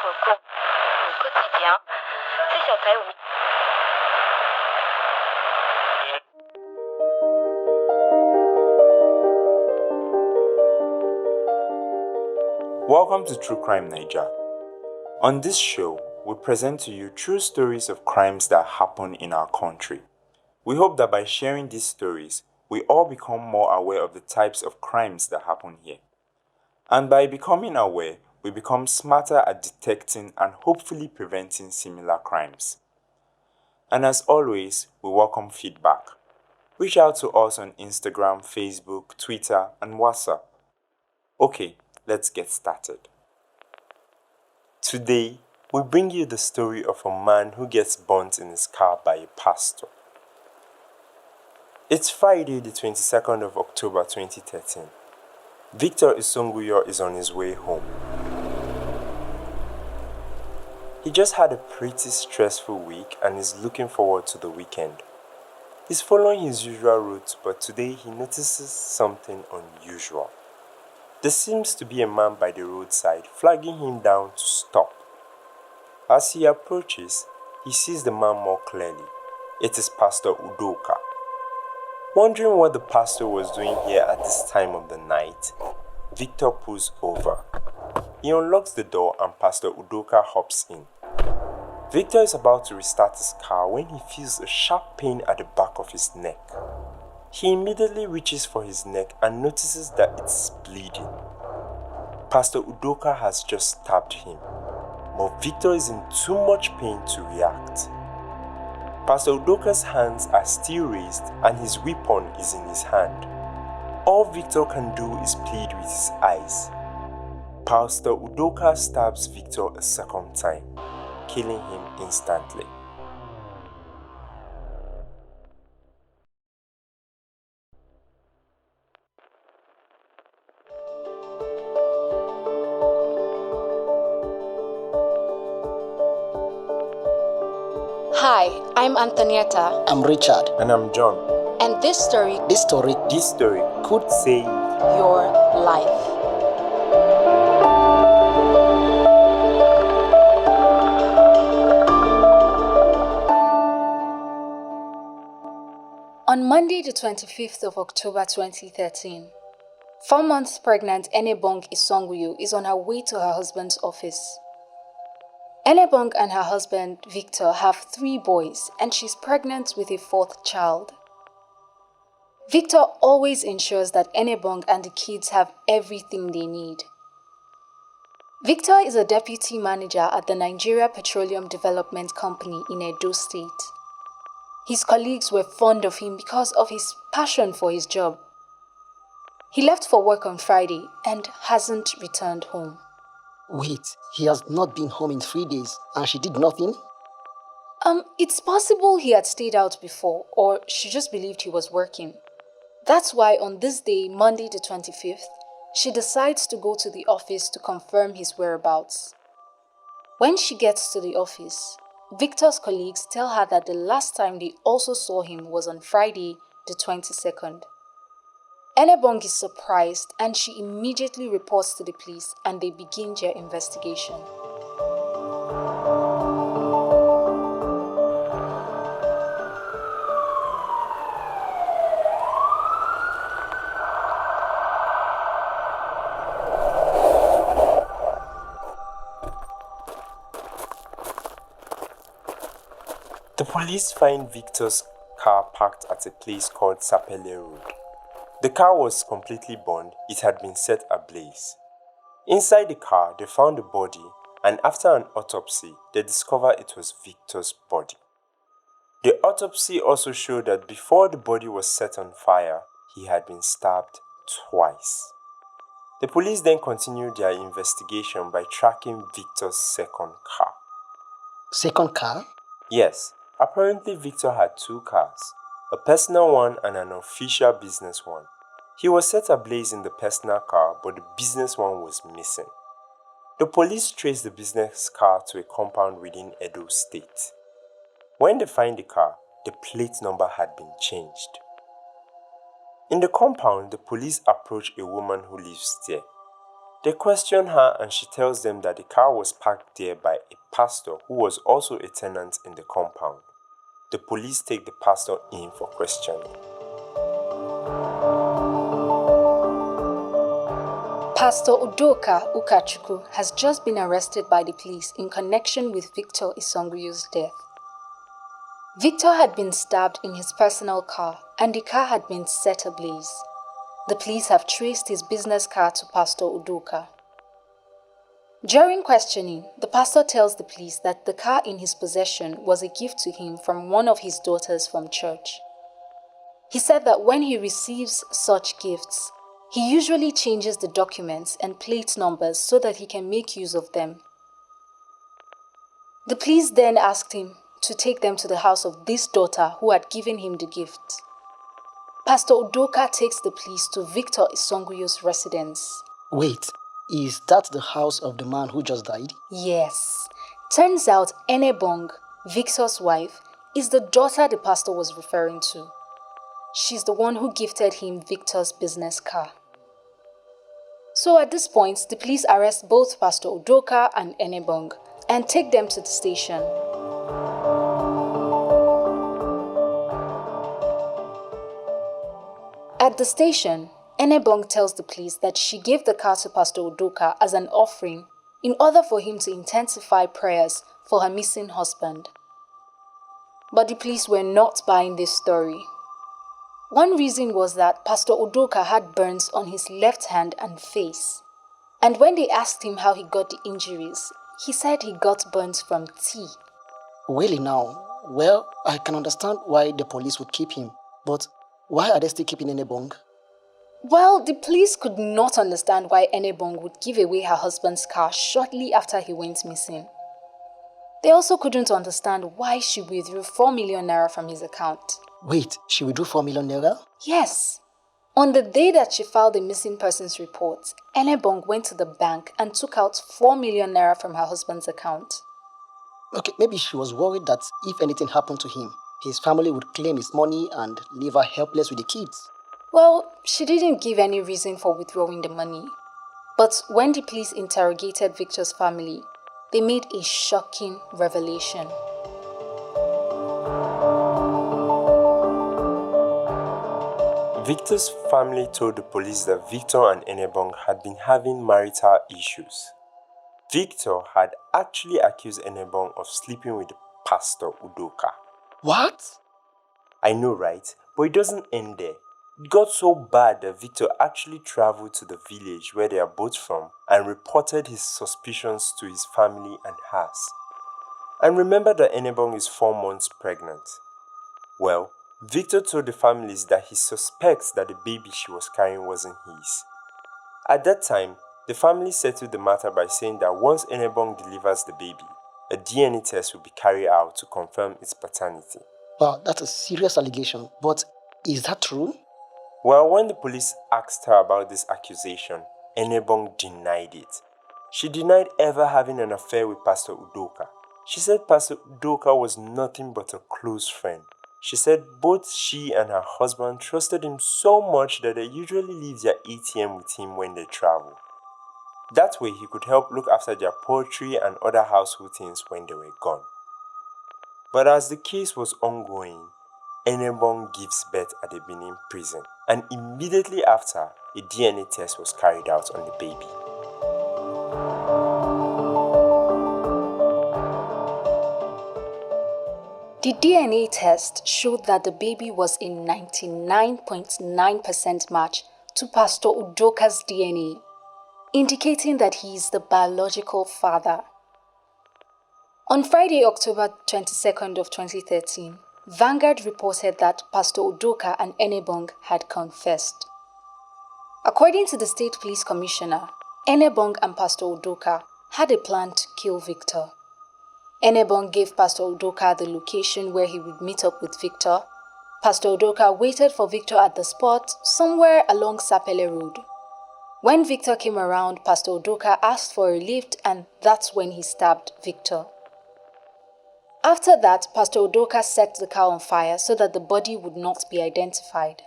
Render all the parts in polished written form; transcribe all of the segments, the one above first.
au quotidien, c'est certain, oui. Welcome to True Crime Naija. On this show, we present to you true stories of crimes that happen in our country. We hope that by sharing these stories, we all become more aware of the types of crimes that happen here. And by becoming aware, we become smarter at detecting and hopefully preventing similar crimes. And as always, we welcome feedback. Reach out to us on Instagram, Facebook, Twitter, and WhatsApp. Okay, let's get started. Today, we bring you the story of a man who gets burnt in his car by a pastor. It's Friday, the 22nd of October 2013. Victor Isonguyo is on his way home. He just had a pretty stressful week and is looking forward to the weekend. He's following his usual route, but today he notices something unusual. There seems to be a man by the roadside flagging him down to stop. As he approaches, he sees the man more clearly. It is Pastor Udoka. Wondering what the pastor was doing here at this time of the night, Victor pulls over. He unlocks the door and Pastor Udoka hops in. Victor is about to restart his car when he feels a sharp pain at the back of his neck. He immediately reaches for his neck and notices that it's bleeding. Pastor Udoka has just stabbed him, but Victor is in too much pain to react. Pastor Udoka's hands are still raised and his weapon is in his hand. All Victor can do is plead with his eyes. Pastor Udoka stabs Victor a second time, killing him instantly. Hi, I'm Anthonieta. I'm Richard. And I'm John. And this story could save your life. On Monday, the 25th of October 2013, 4 months pregnant Enebong Isonguyo is on her way to her husband's office. Enebong and her husband, Victor, have 3 boys and she's pregnant with a 4th child. Victor always ensures that Enebong and the kids have everything they need. Victor is a deputy manager at the Nigeria Petroleum Development Company in Edo State. His colleagues were fond of him because of his passion for his job. He left for work on Friday and hasn't returned home. Wait, he has not been home in 3 days and she did nothing? It's possible he had stayed out before or she just believed he was working. That's why on this day, Monday the 25th, she decides to go to the office to confirm his whereabouts. When she gets to the office, Victor's colleagues tell her that the last time they also saw him was on Friday the 22nd. Enebong is surprised and she immediately reports to the police and they begin their investigation. The police find Victor's car parked at a place called Sapele Road. The car was completely burned, it had been set ablaze. Inside the car, they found the body, and after an autopsy, they discovered it was Victor's body. The autopsy also showed that before the body was set on fire, he had been stabbed twice. The police then continued their investigation by tracking Victor's second car. Second car? Yes, apparently Victor had 2 cars, a personal one and an official business one. He was set ablaze in the personal car, but the business one was missing. The police traced the business car to a compound within Edo State. When they find the car, the plate number had been changed. In the compound, the police approach a woman who lives there. They question her and she tells them that the car was parked there by a pastor who was also a tenant in the compound. The police take the pastor in for questioning. Pastor Udoka Ukachukwu has just been arrested by the police in connection with Victor Isonguyu's death. Victor had been stabbed in his personal car and the car had been set ablaze. The police have traced his business car to Pastor Udoka. During questioning, the pastor tells the police that the car in his possession was a gift to him from one of his daughters from church. He said that when he receives such gifts, he usually changes the documents and plate numbers so that he can make use of them. The police then asked him to take them to the house of this daughter who had given him the gift. Pastor Udoka takes the police to Victor Isonguyu's residence. Wait, is that the house of the man who just died? Yes. Turns out Enebong, Victor's wife, is the daughter the pastor was referring to. She's the one who gifted him Victor's business car. So at this point, the police arrest both Pastor Udoka and Enebong and take them to the station. At the station, Enebong tells the police that she gave the car to Pastor Udoka as an offering in order for him to intensify prayers for her missing husband. But the police were not buying this story. One reason was that Pastor Udoka had burns on his left hand and face. And when they asked him how he got the injuries, he said he got burns from tea. Really now? Well, I can understand why the police would keep him, but why are they still keeping Enebong? Well, the police could not understand why Enebong would give away her husband's car shortly after he went missing. They also couldn't understand why she withdrew 4 million naira from his account. Wait, she withdrew 4 million naira? Yes. On the day that she filed the missing persons report, Enebong went to the bank and took out 4 million naira from her husband's account. Okay, maybe she was worried that if anything happened to him, his family would claim his money and leave her helpless with the kids. Well, she didn't give any reason for withdrawing the money. But when the police interrogated Victor's family, they made a shocking revelation. Victor's family told the police that Victor and Enebong had been having marital issues. Victor had actually accused Enebong of sleeping with Pastor Udoka. What? I know, right? But it doesn't end there. It got so bad that Victor actually traveled to the village where they are both from and reported his suspicions to his family and hers. And remember that Enebong is 4 months pregnant. Well, Victor told the families that he suspects that the baby she was carrying wasn't his. At that time, the family settled the matter by saying that once Enebong delivers the baby, a DNA test will be carried out to confirm its paternity. Wow, that's a serious allegation, but is that true? Well, when the police asked her about this accusation, Enebong denied it. She denied ever having an affair with Pastor Udoka. She said Pastor Udoka was nothing but a close friend. She said both she and her husband trusted him so much that they usually leave their ATM with him when they travel. That way he could help look after their poultry and other household things when they were gone. But as the case was ongoing, Enebong gives birth at the Benin prison, and immediately after, a DNA test was carried out on the baby. The DNA test showed that the baby was a 99.9% match to Pastor Udoka's DNA, indicating that he is the biological father. On Friday, October 22nd of 2013, Vanguard reported that Pastor Udoka and Enebong had confessed. According to the State Police Commissioner, Enebong and Pastor Udoka had a plan to kill Victor. Enebong gave Pastor Udoka the location where he would meet up with Victor. Pastor Udoka waited for Victor at the spot somewhere along Sapele Road. When Victor came around, Pastor Udoka asked for a lift, and that's when he stabbed Victor. After that, Pastor Udoka set the car on fire so that the body would not be identified.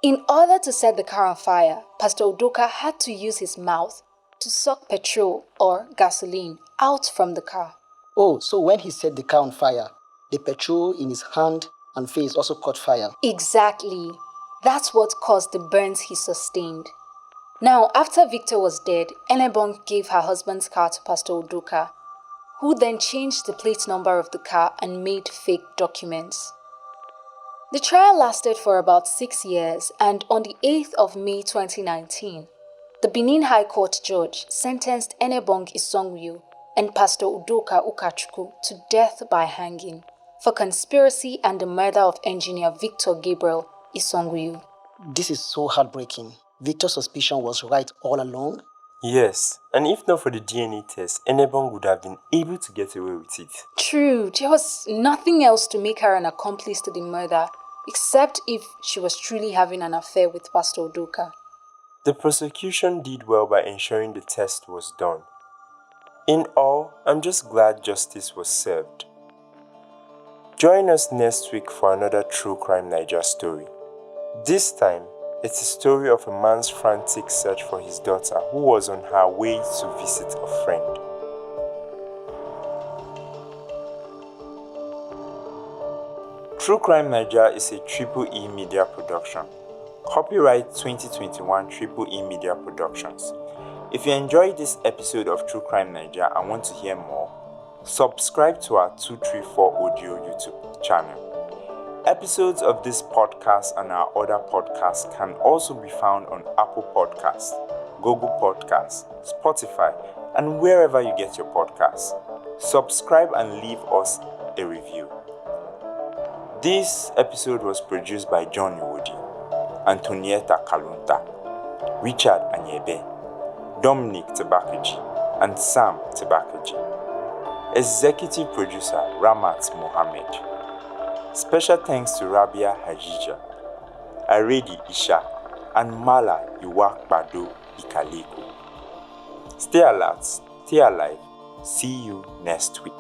In order to set the car on fire, Pastor Udoka had to use his mouth to suck petrol or gasoline out from the car. Oh, so when he set the car on fire, the petrol in his hand and face also caught fire. Exactly. That's what caused the burns he sustained. Now, after Victor was dead, Enebong gave her husband's car to Pastor Udoka, who then changed the plate number of the car and made fake documents. The trial lasted for about 6 years, and on the 8th of May 2019, the Benin High Court judge sentenced Enebong Isongwu and Pastor Udoka Ukachukwu to death by hanging for conspiracy and the murder of engineer Victor Gabriel Isongwu. This is so heartbreaking. Victor's suspicion was right all along. Yes, and if not for the DNA test, Enebong would have been able to get away with it. True, there was nothing else to make her an accomplice to the murder, except if she was truly having an affair with Pastor Udoka. The prosecution did well by ensuring the test was done. In all, I'm just glad justice was served. Join us next week for another True Crime Naija story. This time, it's a story of a man's frantic search for his daughter who was on her way to visit a friend. True Crime Naija is a Triple E Media production. Copyright 2021 Triple E Media Productions. If you enjoyed this episode of True Crime Naija and want to hear more, subscribe to our 234 Audio YouTube channel. Episodes of this podcast and our other podcasts can also be found on Apple Podcasts, Google Podcasts, Spotify, and wherever you get your podcasts. Subscribe and leave us a review. This episode was produced by John Iwodi, Anthonieta Kalunta, Richard Anyebe, Dominic Tabakaji, and Sam Tabakaji. Executive producer Rahmat Muhammad. Special thanks to Rabia Hadejia, Aredi Isha, and Mala Gbado Ikaleku. Stay alert, stay alive. See you next week.